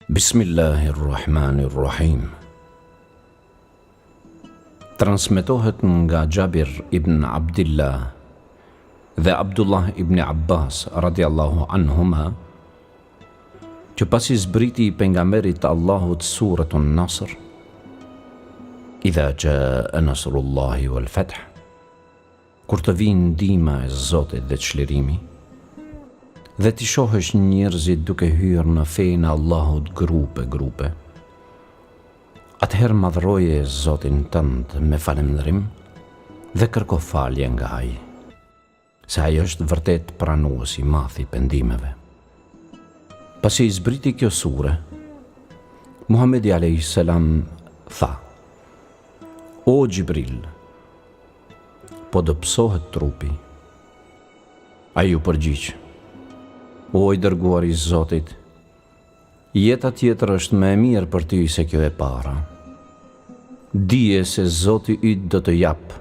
Bismillahirrahmanirrahim. Transmetohet nga Jabir ibn Abdillah dhe Abdullah ibn Abbas radiallahu anhuma që pasi zbriti pejgamberit të Allahut suratun Nasr, idha jaa nasrullahi wal fath, kur të vinë ndihma e Zotit dhe çlirimi, dhe ti shohësh njerëzit duke hyrë në fenë e Allahut grupe, atëherë madhroje Zotin tënd me falëndrim dhe kërko falje nga ai, se ai është vërtet pranues i madh i pendimeve. Pasi i zbriti kjo sure, Muhamedi alayhis salam tha: O Gjibril, po do psohet trupi? Ai u përgjigj: O i dërguari i Zotit, jeta tjetër është më e mirë për ty se kjo e para. Dije se Zoti yt do të jap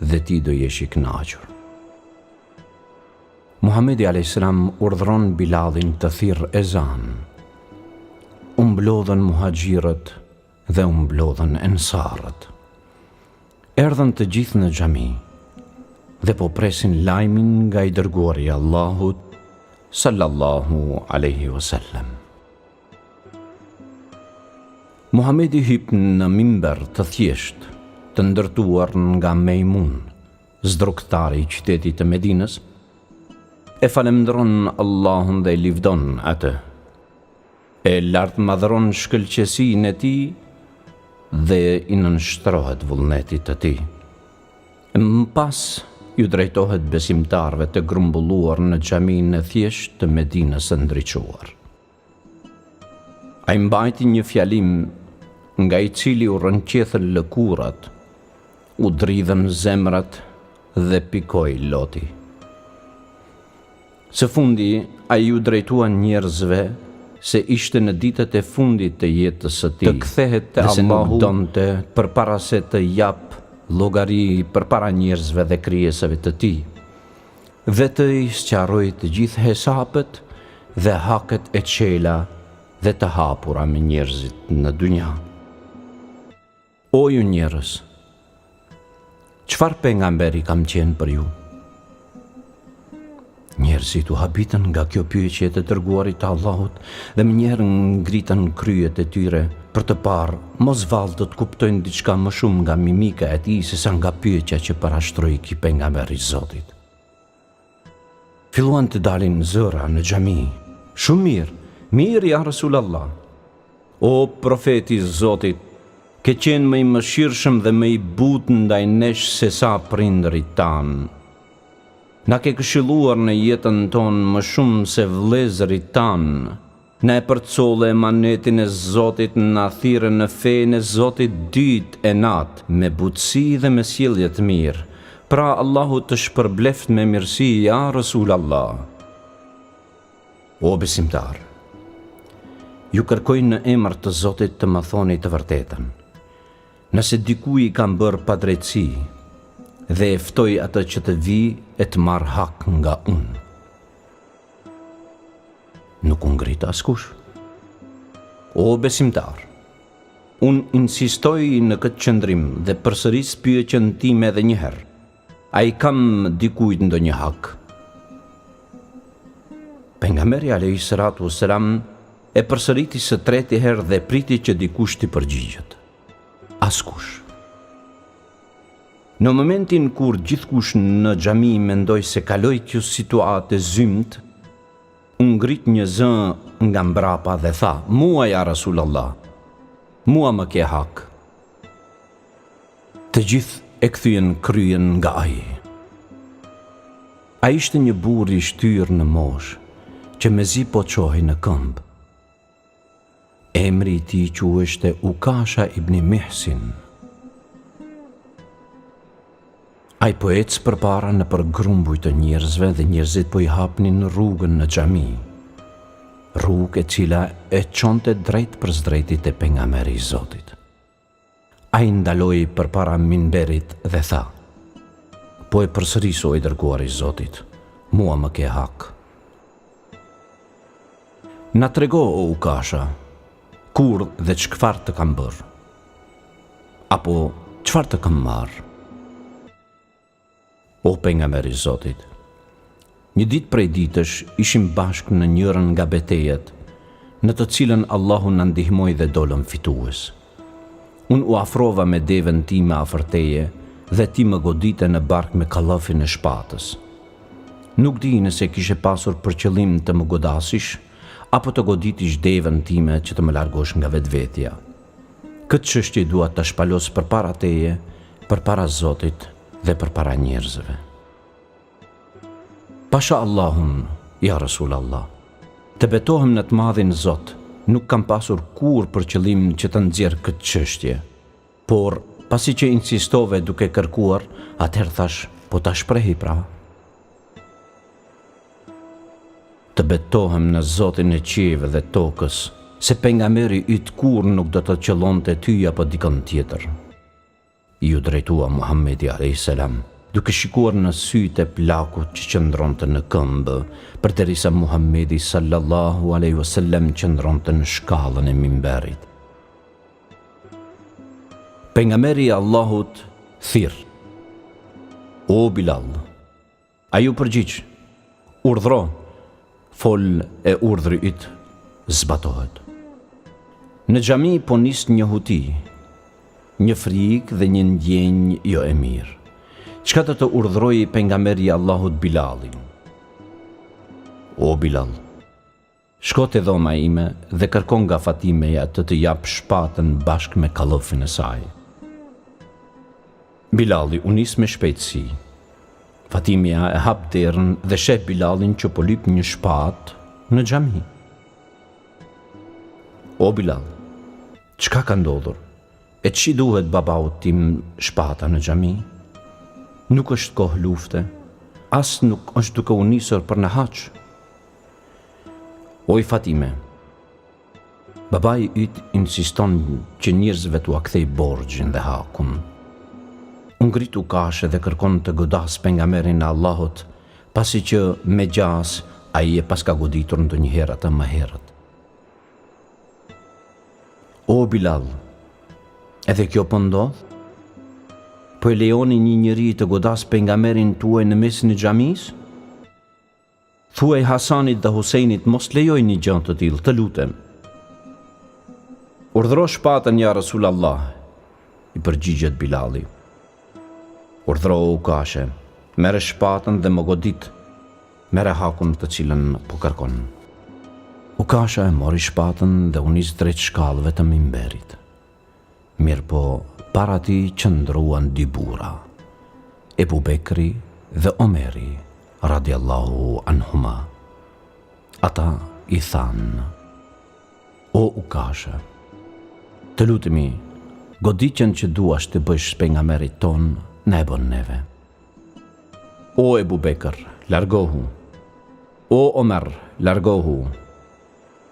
dhe ti do jesh i kënaqur. Muhamedi alayhis salam urdhëron Bilalin të thirrë ezan. U mblodhen muhaxhirët dhe u mblodhen ensarët. Erdhën të gjithë në xhami dhe po presin lajmin nga i dërguari i Allahut sallallahu alaihi wasallam. Muhamedi hyp në mimber të thjesht, të ndërtuar nga Mejmun, zdrogtari i qytetit të Medinës, e falemndron Allahun dhe e livdon atë. E lartmadhëron shkëlqësinë e tij dhe i nënshtrohet vullnetit të tij. Më pas ju drejtohet besimtarve të grumbulluar në xhaminë e thjesht të Medinës së ndriçuar. Ai mbajti një fjalim nga i cili u rënqethën lëkurat, u dridhen zemrat dhe pikoi loti. Së fundi, ai u drejtua njerëzve se ishte në ditët e fundit të jetës së tij, të kthehet te Allahu donte përpara se të jap llogari përpara njerëzve dhe krijesave të tij, dhe të i sqarojë të gjithë hesapet dhe haket e qela dhe të hapura me njerëzit në dynja. O ju njerëz, çfarë pejgamberi kam qenë për ju? Njerëzit u habitën nga kjo pyetje të dërguarit të Allahut dhe mënjherë ngritën kryet e tyre për të parë mos vallë të kuptojnë diçka më shumë nga mimika e tij sesa nga pyetja që parashtroi ky pejgamber i Zotit. Filluan të dalin zëra në xhami. Shumë mirë ja Rasulallah. O profeti i Zotit, ke qenë më i mëshirshëm dhe më i butë ndaj nesh se sa prindërit tanë. Na ke këshilluar në jetën tonë më shumë se vëllezërit tanë. Na e përcolle emanetin e Zotit, na thirrë në fenë e Zotit ditë e natë, me butësi dhe me sjellje të mirë. Pra Allahu të shpërbleft me mirësi ja Rasulallah. O besimtar, ju kërkoj në emër të Zotit të më thoni të vërtetën. Nëse dikujt i kam bërë padrejtësi dhe e ftoj atë që të vi e të marrë hak nga unë. Nuk u ngrit askush. O besimtar, unë insistoj në këtë qëndrim dhe përsëris pyetjen time edhe një herë. A i kam dikujt ndonjë hak? Pejgamberi alayhis salatu wassalam e përsëriti së treti herë dhe priti që dikush t'i përgjigjet. Askush. Në momentin kur gjithkush në xhami mendoi se kaloi kjo situatë zymt, u ngrit një zë nga mbrapa dhe tha: Mua ja Rasulallah, mua më ke hak. Të gjithë e kthyen kryen nga ai. Ai ishte një burr i shtyrë në moshë, që mezi po çohej në këmbë. Emri i tij quheshte Ukasha ibn Mihsin. Ai po ecë përpara në përgrumbuj të njerëzve dhe njerëzit po i hapnin rrugën në xhami. Rrugë e cila e çonte drejt për drejtit e pejgamberit i Zotit. Ai ndaloi përpara minberit dhe tha: Po e përsëris o i dërguari i Zotit, mua më ke hak. Na trego o Ukasha, kur dhe çfarë të kam bërë, apo çfarë të kam marrë. O pejgamberi i Zotit, një ditë prej ditësh ishim bashkë në njërën nga betejat, në të cilën Allahu na ndihmoi dhe dolëm fitues. Unë u afrova me devën time afër teje dhe ti më godite në barkë me kallafin e shpatës. Nuk di nëse kishe pasur për qëllim të më godasish, apo të goditish devën time që të më largosh nga vetvetja. Këtë çështje dua ta shpalos përpara teje, përpara Zotit dhe përpara njerëzve. Pasha Allahun, ja Rasulallah, të betohem në të madhin Zot, nuk kam pasur kur për qëllim që të nxjerr këtë çështje, por pasi që insistove duke kërkuar, atëherë thash, po ta shprehi pra. Të betohem në Zotin e qiejve dhe tokës, se pejgamberi yt kur nuk do të qëllonte ty apo dikon tjetër. Ju drejtua Muhamedi a.s. duke shikuar në sytë e plakut që qëndronte në këmbë, përderisa Muhamedi sallallahu alaihi wasallam qëndronte në shkallën e mimberit. Pejgamberi i Allahut thirr: O Bilal, a ju përgjigj, urdhro, fol e urdhri yt zbatohet. Në xhami po nis një huti, një frikë dhe një ndjenjë jo e mirë. Çka do të urdhroi pejgamberi i Allahut Bilalin? O Bilal, shko te dhoma ime dhe kërkon nga Fatimeja të jap shpatën bashkë me kallofin e saj. Bilali u nis me shpejtësi. Fatimeja e hap derën dhe sheh Bilalin që po lyp një shpatë në xhami. O Bilal, çka ka ndodhur? E ç'i duhet babaut tim shpata në xhami? Nuk është kohë lufte, as nuk është duke u nisur për në haç. Oj Fatime, babai yt insiston që njerëzve t'u kthej borxhin dhe hakun. U ngrit u kashe dhe kërkon të godas pejgamberin e Allahut, pasi që me gjas ai e paska goditur ndonjëherë atë më herët. O Bilal, edhe kjo po ndodh? Po e lejoni një njeri të godas pejgamberin tuaj në mesin e xhamisë? Thuaj Hasanit dhe Husejnit mos lejoj një gjë të tillë, të lutem. Urdhro shpatën ja Rasulallah, i përgjigjet Bilali. Urdhro Ukashe, merre shpatën dhe më godit, merre hakun të cilën po kërkon. Ukasha e mori shpatën dhe u nis drejt shkallëve të mimberit. Mirë po, para ti qëndruan dy burra, Ebu Bekri dhe Omeri, radiallahu anhuma. Ata i thanë: O Ukasha, të lutemi, goditjen që duash të bësh pejgamberit ton, na e bën neve. O Ebu Bekr, largohu. O Omer, largohu.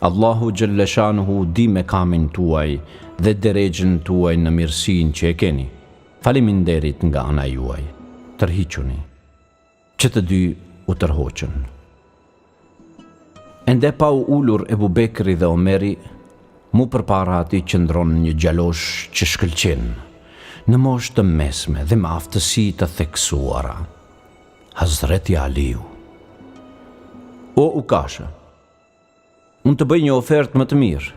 Allahu Gjelleshanuhu di me kamin tuaj dhe deregjën tuaj në mirësin që e keni. Faleminderit nga ana juaj. Tërhiquni. Që të dy u tërhoqën. Ende pa u ulur Ebu Bekri dhe Omeri, mu përpara ati qëndron një gjalosh që shkëlqen, në moshë të mesme dhe me aftësi të theksuara. Hazreti Aliu. O Ukasha, unë të bëj një ofertë më të mirë,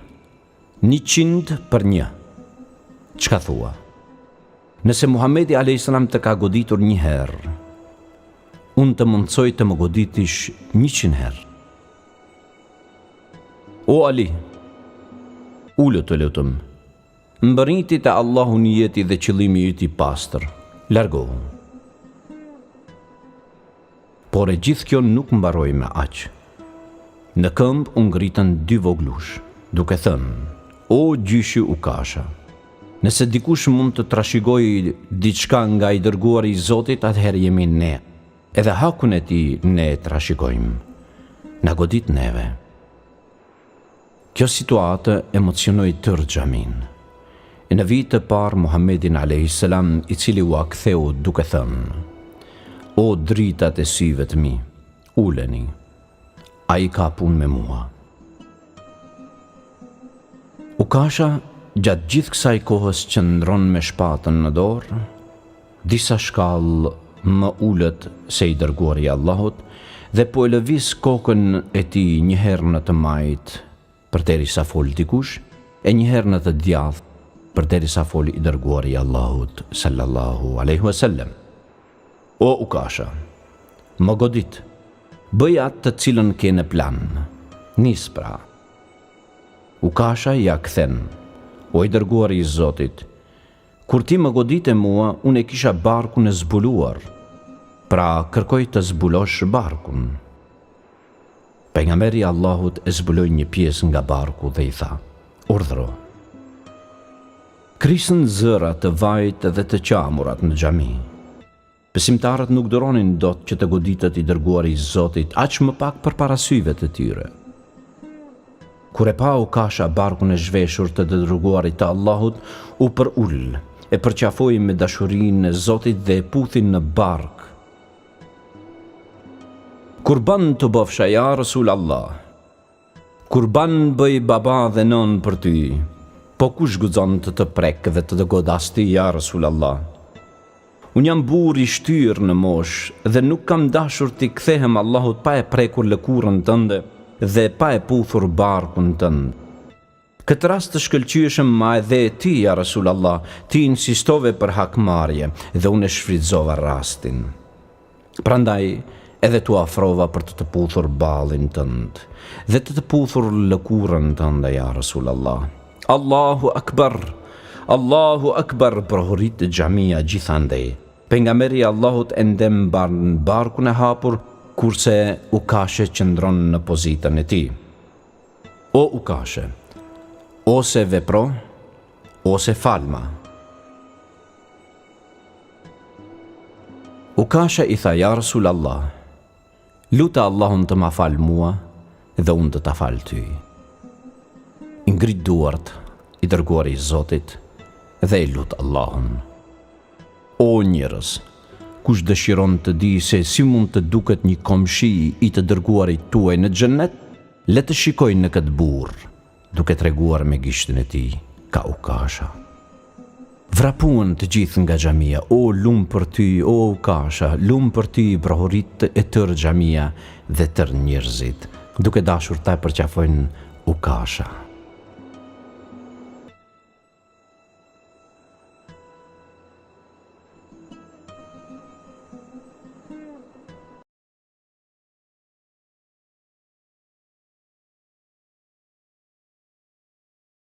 100 për 1. Çka thua? Nëse Muhamedi a.s. të ka goditur një herë, unë të mundsoj të më goditish 100 herë. O Ali, ullë të lutëm, mbërniti të Allahu njeti dhe qëllimi yt i pastër, largohu. Por e gjithë kjo nuk mbaroi me aq. Në këmbë u ngritën 2 voglush, duke thënë: O gjyshi Ukasha, nëse dikush mund të trashëgojë diçka nga i dërguari i Zotit, atëherë jemi ne. Edhe hakun e tij ne trashëgojmë. Na godit neve. Kjo situatë emocionoi tërë xhamin. E në vit të parë Muhammedin a.s. i cili u aktheu duke thënë: O dritat e syve të mi, uleni. A i ka punë me mua. Ukasha gjatë gjithë kësaj kohës që ndron me shpatën në dorë, disa shkallë më ullët se i dërguari i Allahut dhe po e lëviz kokën e tij një herë në të majtë përderisa fol dikush e një herë në të djathtë përderisa fol i dërguari i Allahut sallallahu alaihi wasallam. O Ukasha, më godit, bëj atë të cilën ke në plan. Nis pra. Ukasha ja kthen: O i dërguari i Zotit, kur ti më godite mua, unë e kisha barkun e zbuluar, pra kërkoj të zbulosh barkun. Pejgamberi i Allahut e zbuloi një pjesë nga barku dhe i tha: Urdhëro. Krisën zëra të vajt dhe të qamurat në xhami. Besimtarët nuk doronin dot që të goditet i dërguari i Zotit, aq më pak përpara syve të tyre. Kur e pa Ukasha barkun e zhveshur të dërguarit të Allahut, u përull, e përqafoi me dashurinë e Zotit dhe e puthi në bark. Kurban të bofsha ja Rasul Allah, kurban bëj baba dhe nën për ty, po kush guxon të prek dhe të godasti ja Rasul Allah? Unë jam burr i shtyrë në mosh dhe nuk kam dashur t'i kthehem Allahut pa e prekur lëkurën tënde dhe pa e puthur barkun tënd. Këtë rast të shkëlqyeshëm ma edhe e ti, ja Rasul Allah, ti insistove për hakmarrje dhe unë e shfrytëzova rastin. Prandaj, edhe tu afrova për të puthur ballin tënd dhe të puthur lëkurën tënde, ja Rasul Allah. Allahu Akbar, Allahu Akbar, prohurit xhamia gjithandej. Pejgamberi i Allahut ende mban barkun e hapur, kurse Ukashe qëndron në pozitën e tij. O Ukashe, ose vepro, ose falma. Ukasha i tha: Ja Rasul Allah, luta Allahun të ma fal mua dhe unë të ta fal ty. I ngrit duart i dërguari i Zotit dhe i lut Allahun: O njerëz, kush dëshiron të di se si mund të duket një komshi i të dërguarit tuaj në xhennet, le të shikoj në këtë burr, duke treguar me gishtin e tij, ka Ukasha. Vrapuan të gjithë nga xhamia: O lum për ty, o Ukasha, lum për ty, prohurit e tërë xhamia dhe tërë njerëzit, duke dashur ta përqafojnë Ukasha.